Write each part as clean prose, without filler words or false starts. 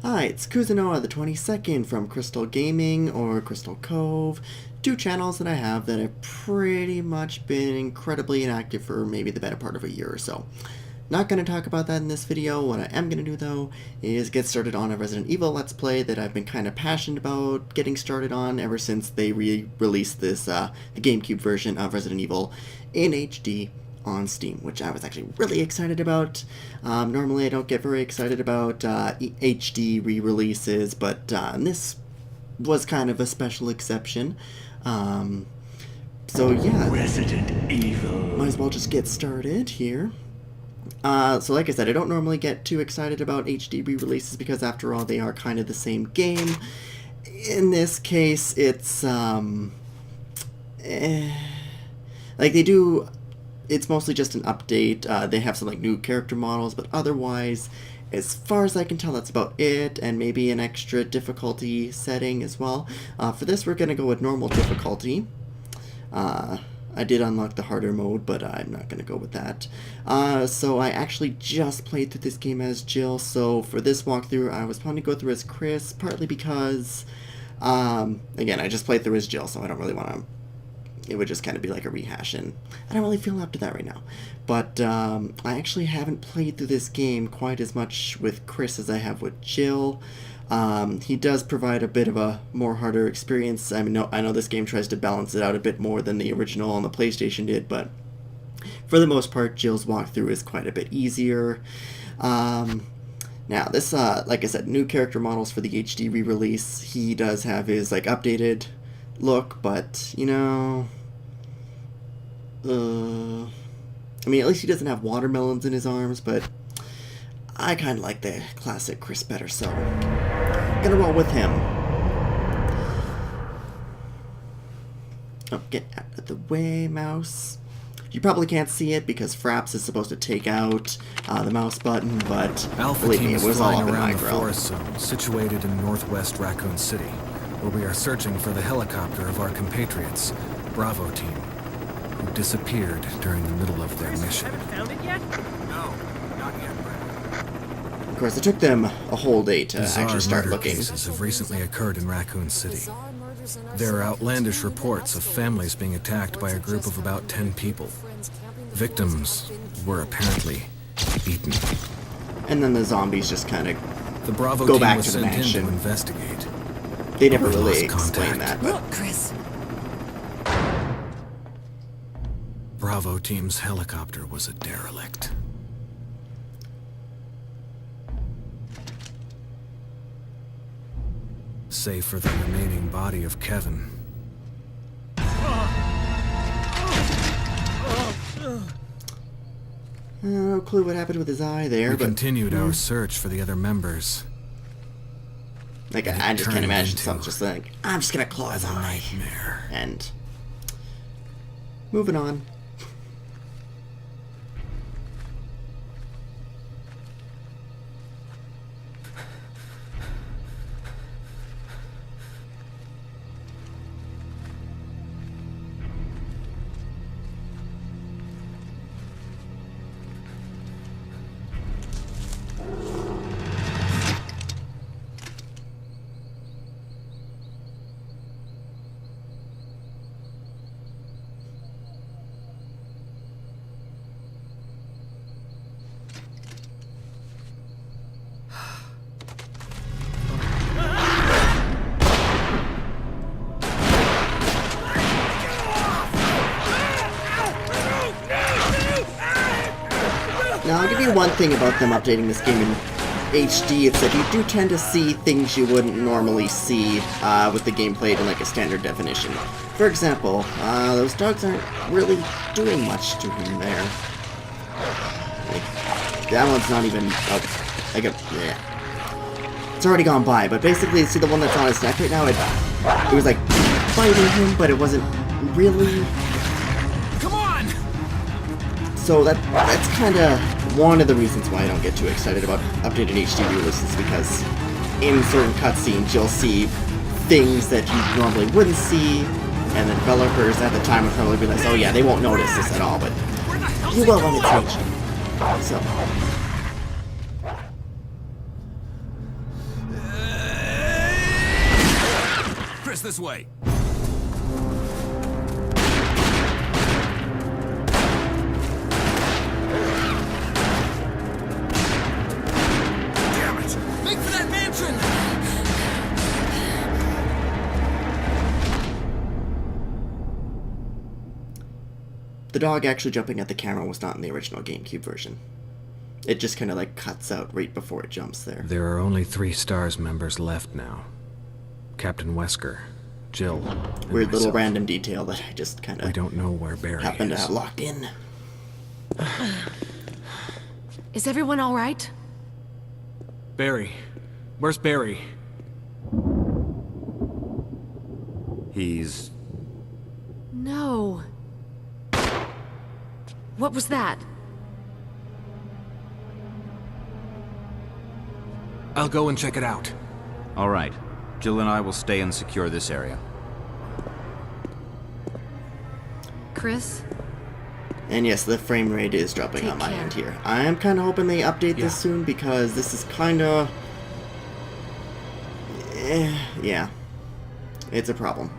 Hi, it's Kuzunoa the 22nd from Crystal Gaming or Crystal Cove, two channels that I have that have pretty much been incredibly inactive for maybe the better part of a year or so. Not going to talk about that in this video. What I am going to do though is get started on a Resident Evil Let's Play that I've been kind of passionate about getting started on ever since they released this, the GameCube version of Resident Evil in HD on Steam, which I was actually really excited about. Normally I don't get very excited about HD re-releases, but this was kind of a special exception. So yeah, Resident Evil. might as well just get started here. So like I said, I don't normally get too excited about HD re-releases because after all they are kind of the same game. In this case it's like they do, it's mostly just an update. They have some like new character models, but otherwise, as far as I can tell, that's about it, and maybe an extra difficulty setting as well. For this, we're going to go with normal difficulty. I did unlock the harder mode, but I'm not going to go with that. So I actually just played through this game as Jill, so for this walkthrough, I was planning to go through as Chris, partly because, again, I just played through as Jill, so I don't really want to. It would just kind of be like a rehash, and I don't really feel up to that right now. But I actually haven't played through this game quite as much with Chris as I have with Jill. He does provide a bit of a more harder experience. I mean, I know this game tries to balance it out a bit more than the original on the PlayStation did, but for the most part, Jill's walkthrough is quite a bit easier. Now, this, like I said, new character models for the HD re-release. He does have his, like, updated look, but, you know, I mean, at least he doesn't have watermelons in his arms, but I kind of like the classic Chris better, so gonna roll with him. Oh, get out of the way, mouse. You probably can't see it because Fraps is supposed to take out the mouse button, but Alpha believe team me, it is was all flying up in my around the grill. forest zone situated in northwest Raccoon City, where we are searching for the helicopter of our compatriots, Bravo team, who disappeared during the middle of their mission. Haven't found it yet? No, not yet, Brad. Of course, it took them a whole day to Bizarre actually start murder looking. cases have recently occurred in Raccoon City. There are outlandish reports of families being attacked by a group of about 10 people. Victims were apparently eaten. And then the zombies just kind of The Bravo Go team back was to the sent in mansion. to investigate. they never We really lost explained that. contact. But Look, Chris. Bravo team's helicopter was a derelict. Save for the remaining body of Kevin. no clue what happened with his eye there, We but continued our search for the other members. like and I it just can't turned imagine into something just like, I'm just gonna claw his A eye. nightmare. And moving on. Now, I'll give you one thing about them updating this game in HD. It's that you do tend to see things you wouldn't normally see with the game played in like a standard definition. For example, those dogs aren't really doing much to him there. Like, that one's not even... Oh, yeah. It's already gone by, but basically, see the one that's on his neck right now? It was like biting him, but it wasn't really... Come on! So that's kind of one of the reasons why I don't get too excited about updated HD releases, because in certain cutscenes you'll see things that you normally wouldn't see, and the developers at the time would probably be like, oh yeah, they won't notice this at all, but you will when it's HD. So Chris, this way. Damn it! Make for that mansion! The dog actually jumping at the camera was not in the original GameCube version. It just kind of like cuts out right before it jumps there. There are only 3 STARS members left now. Captain Wesker, Jill, and Weird little myself. random detail that I just kind We of don't know where Barry happened to is. have locked in. Is everyone all right? Barry. Where's Barry? He's... No. What was that? I'll go and check it out. all right. Jill and I will stay and secure this area. Chris? And yes, the frame rate is dropping Take on my care. end here. I am kind of hoping they update Yeah. this soon because this is kind of... yeah. It's a problem.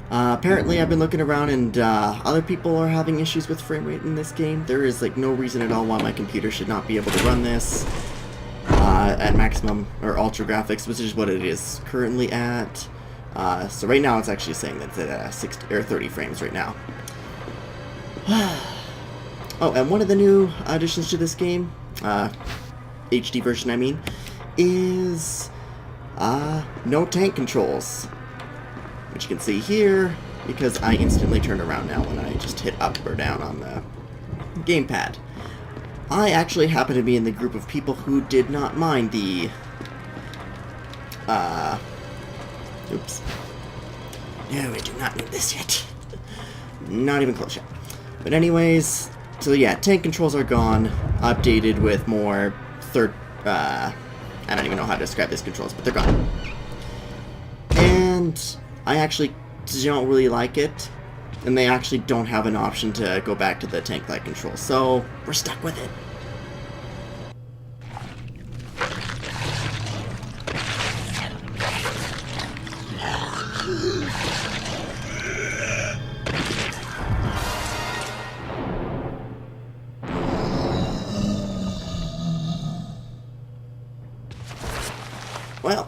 Apparently I've been looking around and other people are having issues with frame rate in this game. There is like no reason at all why my computer should not be able to run this at maximum or ultra graphics, which is what it is currently at. So right now it's actually saying that it's at 60 or 30 frames right now. Oh, and one of the new additions to this game, HD version I mean, is no tank controls. Which you can see here, because I instantly turn around now when I just hit up or down on the gamepad. I actually happen to be in the group of people who did not mind the... oops. No, we do not need this yet. Not even close yet. But anyways, so yeah, tank controls are gone, updated with more I don't even know how to describe these controls, but they're gone. And I actually don't really like it, and they actually don't have an option to go back to the tank-like control, so we're stuck with it. Well,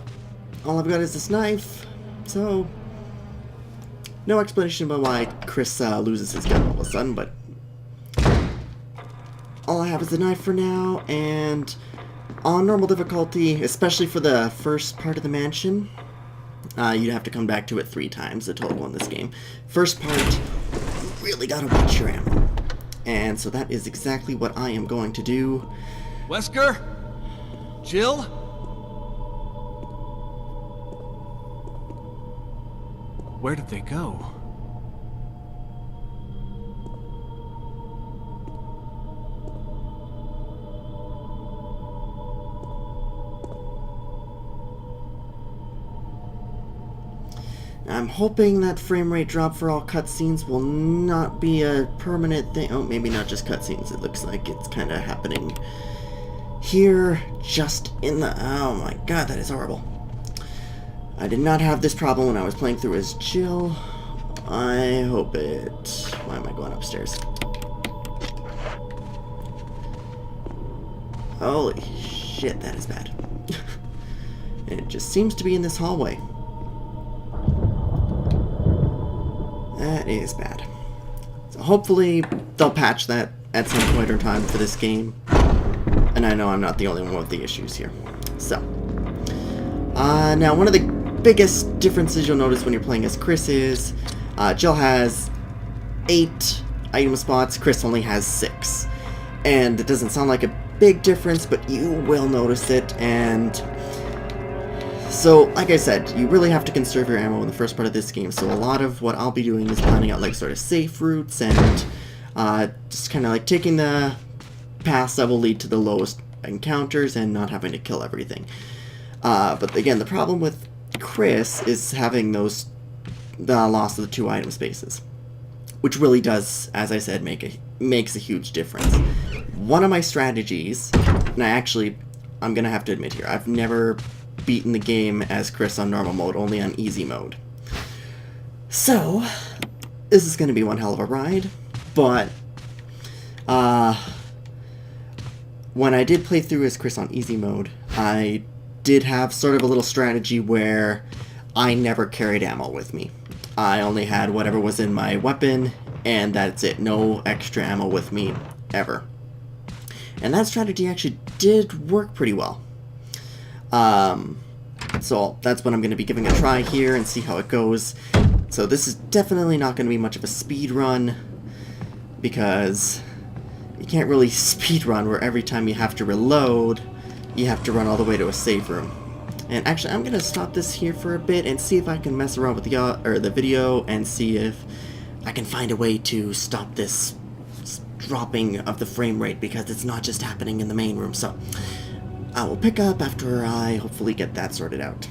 all I've got is this knife, so no explanation about why Chris loses his gun all of a sudden, but all I have is the knife for now, and on normal difficulty, especially for the first part of the mansion, you'd have to come back to it 3 times, the total in this game. First part, you really gotta watch your ammo, and so that is exactly what I am going to do. Wesker? Jill? Where did they go? I'm hoping that frame rate drop for all cutscenes will not be a permanent thing. Oh, maybe not just cutscenes. It looks like it's kind of happening here, just in the... Oh my god, that is horrible. I did not have this problem when I was playing through as Jill. I hope it... Why am I going upstairs? Holy shit, that is bad. And it just seems to be in this hallway. That is bad. So hopefully they'll patch that at some point in time for this game. And I know I'm not the only one with the issues here. So. Now one of the biggest differences you'll notice when you're playing as Chris is Jill has 8 item spots, Chris only has 6. And it doesn't sound like a big difference, but you will notice it, and so, like I said, you really have to conserve your ammo in the first part of this game, so a lot of what I'll be doing is planning out like sort of safe routes and just kind of like taking the paths that will lead to the lowest encounters and not having to kill everything. But again, the problem with Chris is having the loss of the 2 item spaces, which really does, as I said, makes a huge difference. One of my strategies, and I'm gonna have to admit here, I've never beaten the game as Chris on normal mode, only on easy mode. So, this is going to be one hell of a ride, but when I did play through as Chris on easy mode, I did have sort of a little strategy where I never carried ammo with me. I only had whatever was in my weapon, and that's it. No extra ammo with me, ever. And that strategy actually did work pretty well. So that's what I'm going to be giving a try here and see how it goes. So this is definitely not going to be much of a speed run, because you can't really speed run where every time you have to reload, you have to run all the way to a save room. And actually, I'm going to stop this here for a bit and see if I can mess around with the video and see if I can find a way to stop this dropping of the frame rate, because it's not just happening in the main room. So I will pick up after I hopefully get that sorted out.